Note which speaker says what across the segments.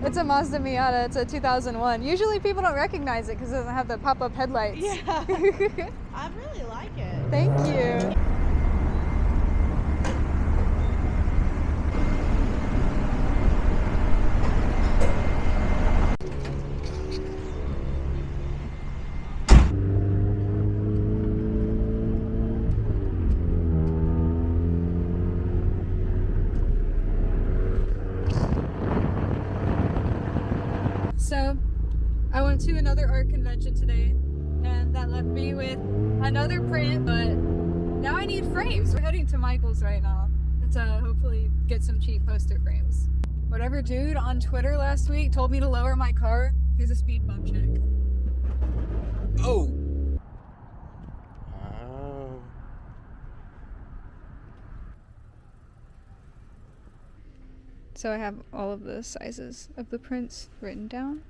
Speaker 1: It's a Mazda Miata. It's a 2001. Usually people don't recognize it because it doesn't have the pop-up headlights.
Speaker 2: Yeah. I really like it.
Speaker 1: Thank you. So, I went to another art convention today, and that left me with another print, but now I need frames. We're heading to Michael's right now to hopefully get some cheap poster frames. Whatever dude on Twitter last week told me to lower my car, here's a speed bump check.
Speaker 3: Oh!
Speaker 1: So I have all of the sizes of the prints written down.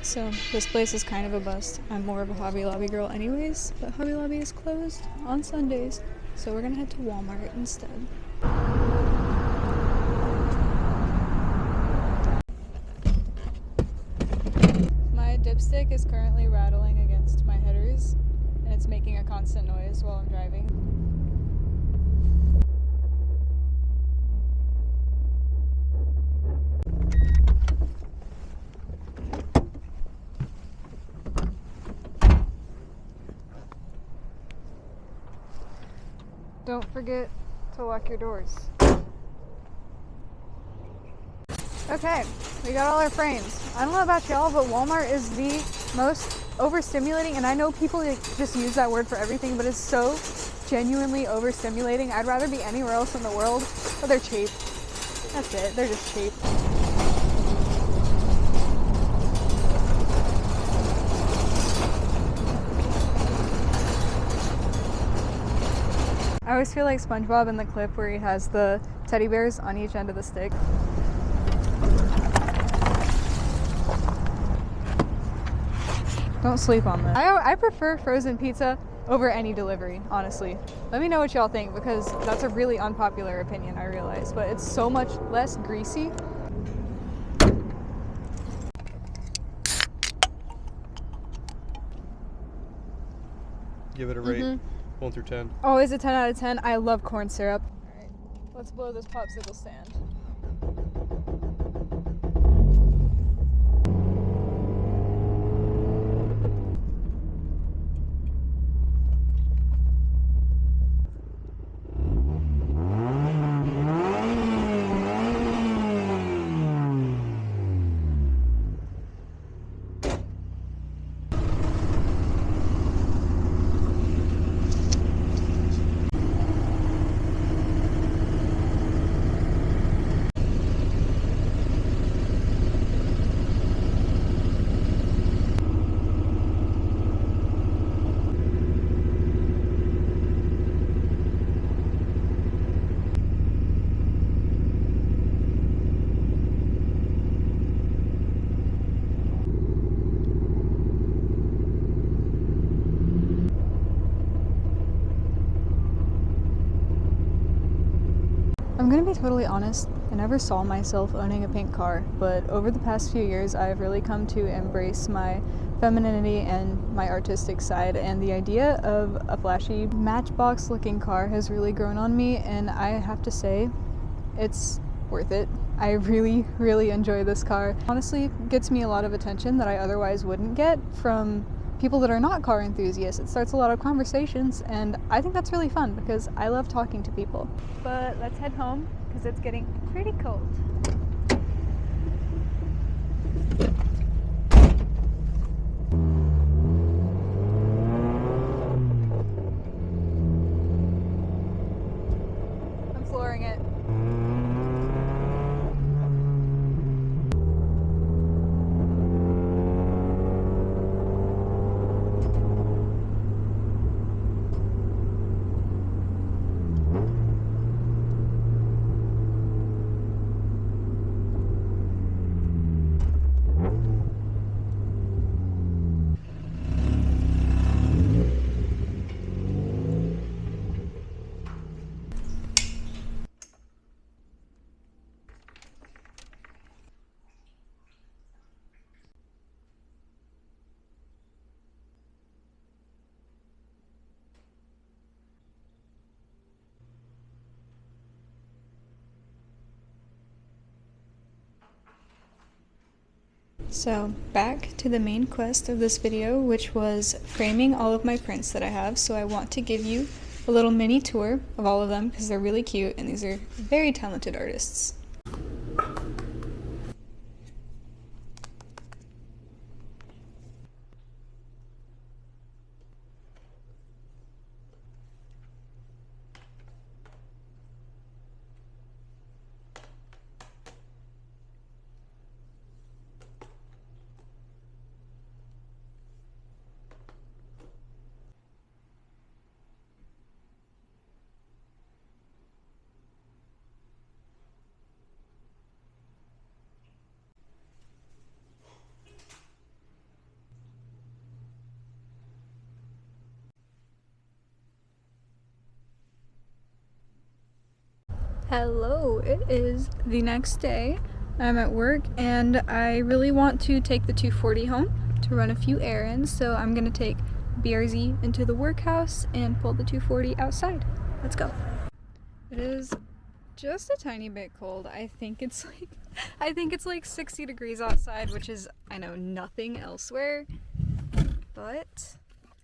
Speaker 1: So this place is kind of a bust. I'm more of a Hobby Lobby girl anyways, but Hobby Lobby is closed on Sundays, so we're gonna head to Walmart instead. My dipstick is currently rattling against my headers, and it's making a constant noise while I'm driving. Don't forget to lock your doors. Okay, we got all our frames. I don't know about y'all, but Walmart is the most overstimulating, and I know people just use that word for everything, but it's so genuinely overstimulating. I'd rather be anywhere else in the world, but they're cheap. That's it, they're just cheap. I always feel like SpongeBob in the clip where he has the teddy bears on each end of the stick. Don't sleep on that. I prefer frozen pizza over any delivery, honestly. Let me know what y'all think, because that's a really unpopular opinion, I realize, but it's so much less greasy.
Speaker 3: Give it a rate. 1 through 10.
Speaker 1: Oh, is it 10 out of 10? I love corn syrup. All right, let's blow this popsicle stand. I'm gonna be totally honest, I never saw myself owning a pink car, but over the past few years I've really come to embrace my femininity and my artistic side, and the idea of a flashy matchbox looking car has really grown on me, and I have to say, it's worth it. I really, really enjoy this car. Honestly, it gets me a lot of attention that I otherwise wouldn't get from people that are not car enthusiasts. It starts a lot of conversations, and I think that's really fun because I love talking to people. But let's head home because it's getting pretty cold. I'm flooring it. So back to the main quest of this video, which was framing all of my prints that I have. So I want to give you a little mini tour of all of them because they're really cute and these are very talented artists. Hello, it is the next day. I'm at work and I really want to take the 240 home to run a few errands, so I'm gonna take BRZ into the workhouse and pull the 240 outside. Let's go. It is just a tiny bit cold. I think it's like 60 degrees outside, which is, I know, nothing elsewhere. But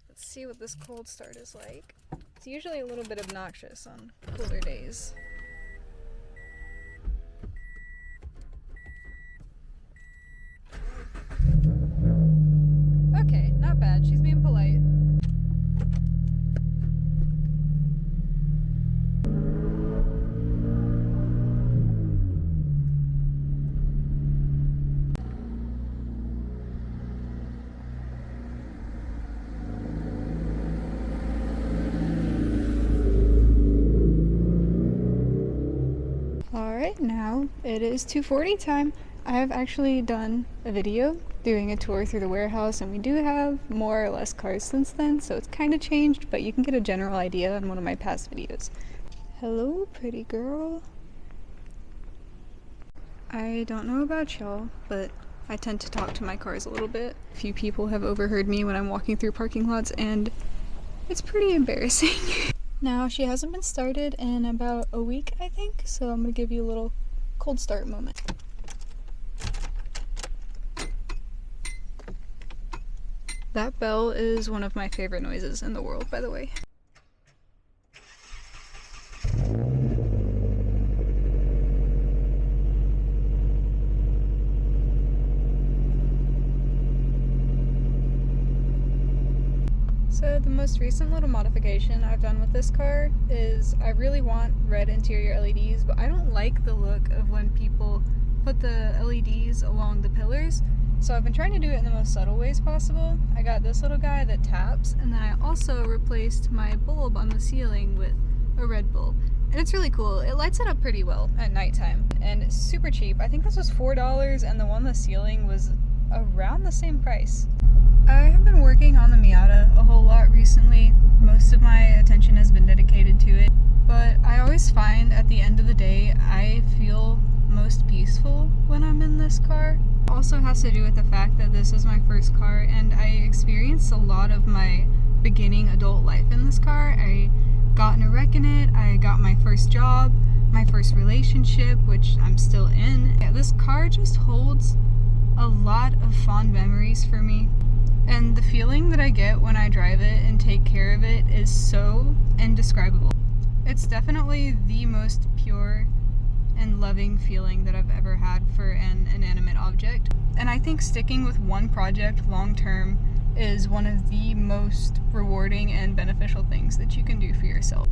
Speaker 1: let's see what this cold start is like. It's usually a little bit obnoxious on colder days. Okay, not bad. She's being polite. Alright, now it is 2:40 time. I have actually done a video doing a tour through the warehouse, and we do have more or less cars since then, so it's kind of changed, but you can get a general idea in one of my past videos. Hello, pretty girl. I don't know about y'all, but I tend to talk to my cars a little bit. A few people have overheard me when I'm walking through parking lots, and it's pretty embarrassing. Now, she hasn't been started in about a week, I think, so I'm gonna give you a little cold start moment. That bell is one of my favorite noises in the world, by the way. So the most recent little modification I've done with this car is I really want red interior LEDs, but I don't like the look of when people put the LEDs along the pillars. So I've been trying to do it in the most subtle ways possible. I got this little guy that taps, and then I also replaced my bulb on the ceiling with a red bulb. And it's really cool. It lights it up pretty well at nighttime, and it's super cheap. I think this was $4, and the one on the ceiling was around the same price. I have been working on the Miata a whole lot recently. Most of my attention has been dedicated to it, but I always find at the end of the day I feel most peaceful when I'm in this car. It also has to do with the fact that this is my first car, and I experienced a lot of my beginning adult life in this car. I got in a wreck in it, I got my first job, my first relationship, which I'm still in. Yeah, this car just holds a lot of fond memories for me. And the feeling that I get when I drive it and take care of it is so indescribable. It's definitely the most pure and loving feeling that I've ever had for an inanimate object. And I think sticking with one project long term is one of the most rewarding and beneficial things that you can do for yourself.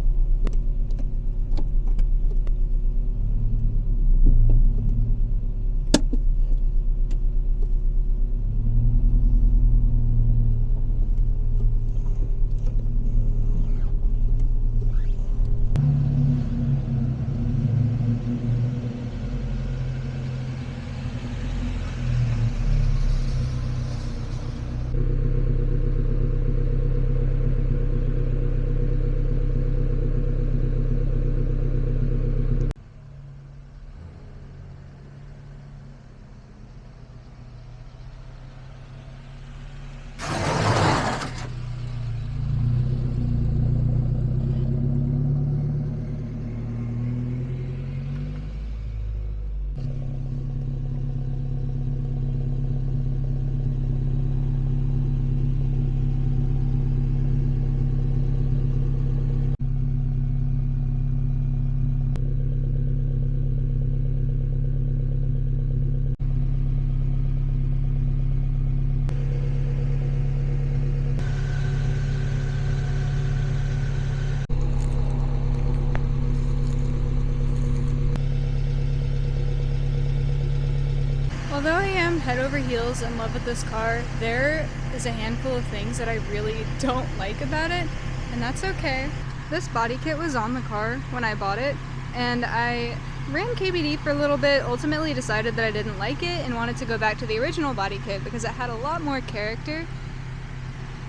Speaker 1: Although I am head over heels in love with this car, there is a handful of things that I really don't like about it, and that's okay. This body kit was on the car when I bought it, and I ran KBD for a little bit, ultimately decided that I didn't like it and wanted to go back to the original body kit because it had a lot more character.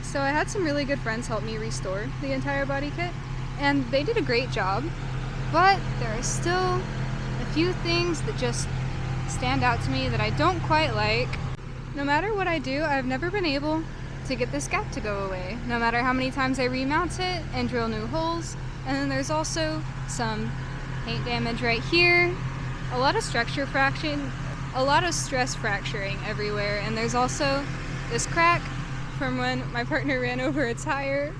Speaker 1: So I had some really good friends help me restore the entire body kit, and they did a great job, but there are still a few things that just stand out to me that I don't quite like. No matter what I do, I've never been able to get this gap to go away, no matter how many times I remount it and drill new holes. And then there's also some paint damage right here, a lot of structure fraction, a lot of stress fracturing everywhere, and there's also this crack from when my partner ran over a tire.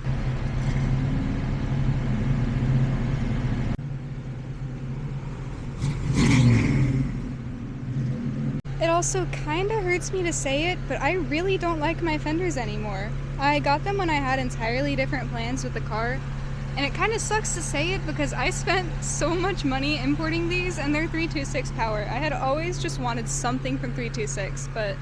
Speaker 1: It also kind of hurts me to say it, but I really don't like my fenders anymore. I got them when I had entirely different plans with the car, and it kind of sucks to say it because I spent so much money importing these, and they're 326 power. I had always just wanted something from 326, but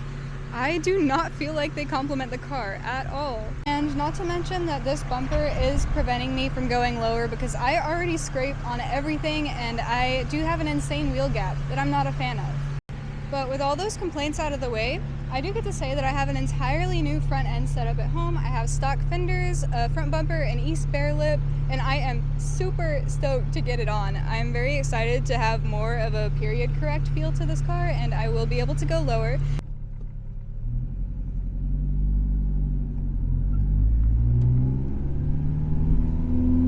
Speaker 1: I do not feel like they complement the car at all. And not to mention that this bumper is preventing me from going lower because I already scrape on everything, and I do have an insane wheel gap that I'm not a fan of. But with all those complaints out of the way, I do get to say that I have an entirely new front end set up at home. I have stock fenders, a front bumper, an east spare lip, and I am super stoked to get it on. I'm very excited to have more of a period correct feel to this car, and I will be able to go lower.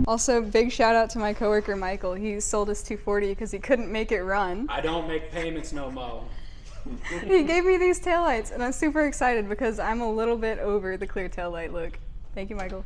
Speaker 1: Also, big shout out to my coworker Michael. He sold his 240 because he couldn't make it run.
Speaker 4: I don't make payments no mo.
Speaker 1: He gave me these taillights, and I'm super excited because I'm a little bit over the clear taillight look. Thank you, Michael.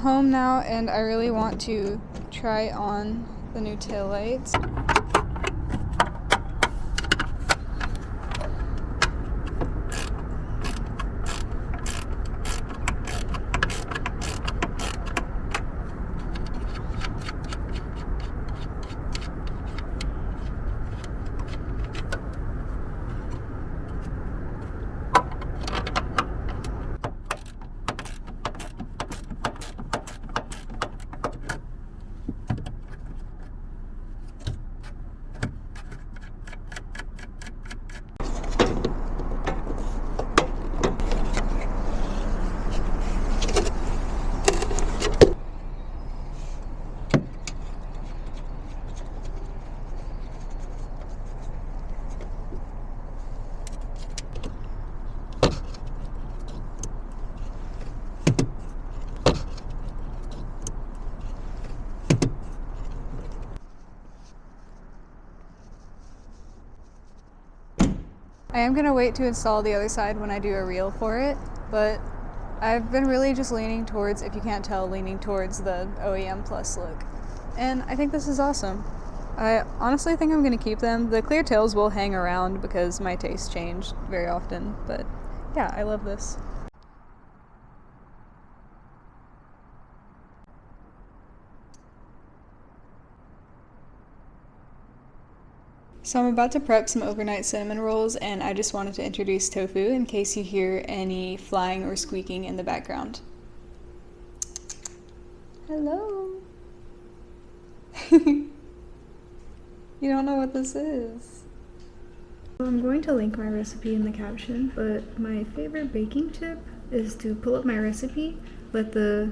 Speaker 1: home now and I really want to try on the new taillights. I am going to wait to install the other side when I do a reel for it, but I've been really just leaning towards, if you can't tell, leaning towards the OEM Plus look. And I think this is awesome. I honestly think I'm going to keep them. The clear tails will hang around because my tastes change very often, but yeah, I love this. So I'm about to prep some overnight cinnamon rolls, and I just wanted to introduce Tofu in case you hear any flying or squeaking in the background. Hello! You don't know what this is. Well, I'm going to link my recipe in the caption, but my favorite baking tip is to pull up my recipe, let the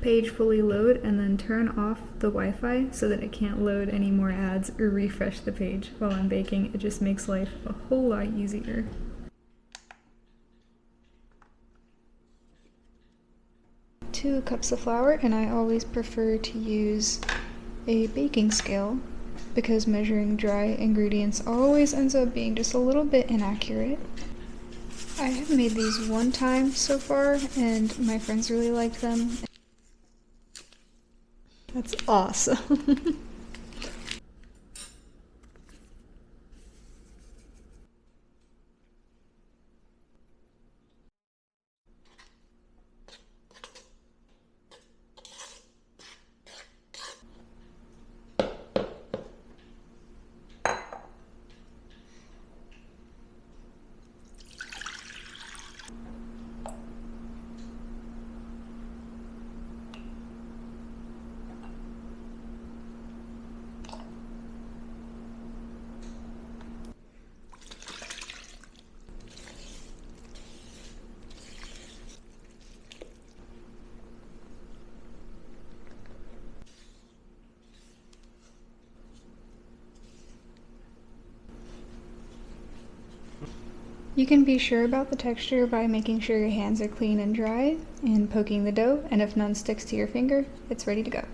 Speaker 1: page fully load, and then turn off the Wi-Fi so that it can't load any more ads or refresh the page while I'm baking. It just makes life a whole lot easier. Two cups of flour, and I always prefer to use a baking scale because measuring dry ingredients always ends up being just a little bit inaccurate. I have made these one time so far, and my friends really liked them. That's awesome. You can be sure about the texture by making sure your hands are clean and dry and poking the dough, and if none sticks to your finger, it's ready to go.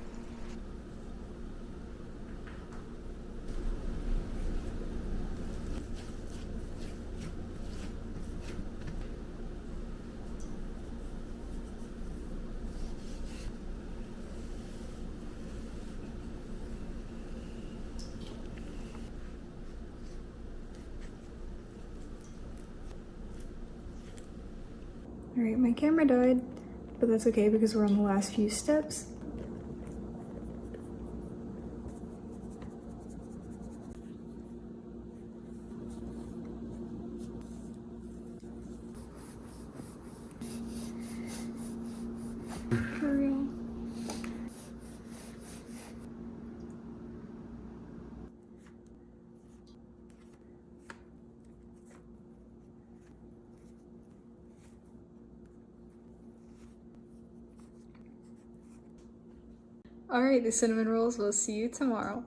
Speaker 1: Alright, my camera died, but that's okay because we're on the last few steps. For real. Alright, the cinnamon rolls, we'll see you tomorrow.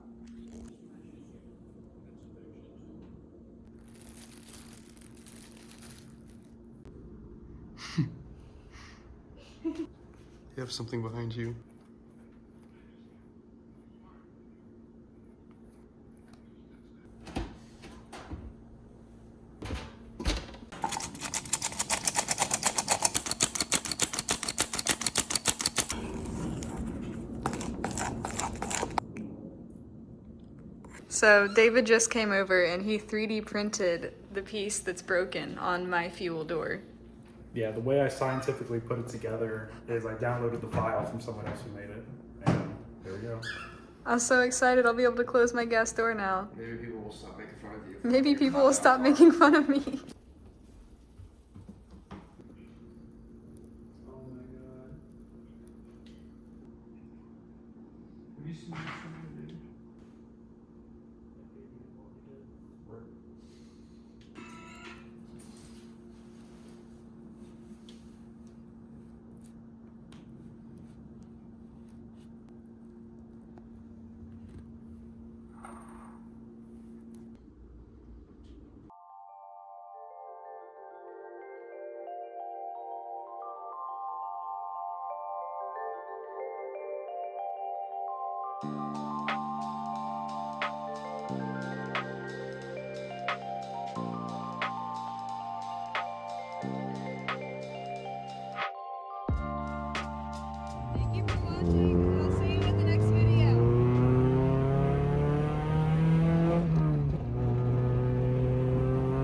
Speaker 3: You have something behind you.
Speaker 1: So David just came over and he 3D printed the piece that's broken on my fuel door.
Speaker 5: Yeah, the way I scientifically put it together is I downloaded the file from someone else who made it, and there we go.
Speaker 1: I'm so excited I'll be able to close my gas door now.
Speaker 6: Maybe people will stop making fun of you.
Speaker 1: Maybe people will stop making fun of me.